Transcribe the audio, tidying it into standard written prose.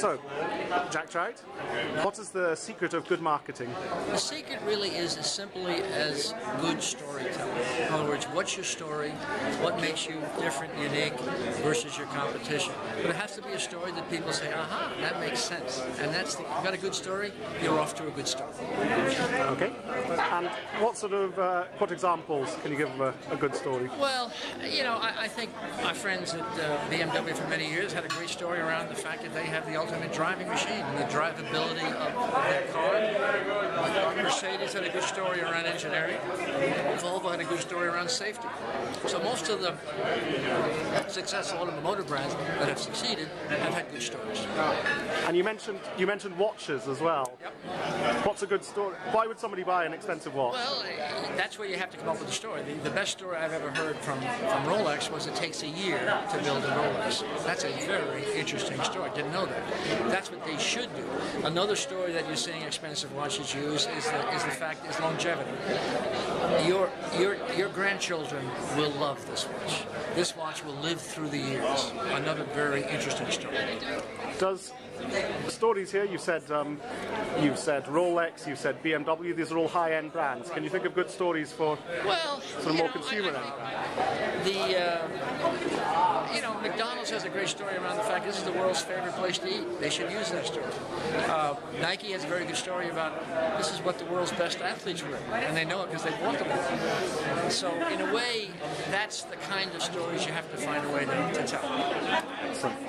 So, Jack Trout, what is the secret of good marketing? The secret really is as simply as good storytelling. In other words, what's your story? What makes you different, unique versus your competition? But it has to be a story that people say, aha, that makes sense. And that's you've got a good story, you're off to a good start. Okay. And what examples can you give of a good story? Well, you know, I think my friends at BMW for many years had a great story around the fact that they have the ultimate driving machine and the drivability of their car. Mercedes had a good story around engineering. Volvo had a good story around safety. So most of the successful automotive brands that have succeeded have had good stories. And you mentioned watches as well. Yep. What's a good story? Why would somebody buy an expensive watch? Well, that's where you have to come up with a story. The best story I've ever heard from Rolex was it takes a year to build a Rolex. That's a very interesting story. Didn't know that. That's what they should do. Another story that you're seeing expensive watches use is the fact is longevity. Your grandchildren will love this watch. This watch will live through the years. Another very interesting story. Does the stories here? You've said Rolex, you've said BMW. These are all high-end brands. Can you think of good stories for sort of more consumer end? McDonald's has a great story around the fact this is the world's favorite place to eat. They should use that story. Nike has a very good story about this is what the world's best athletes wear, and they know it because they've bought them. So in a way, that's the kind of stories you have to find a way to tell. Excellent.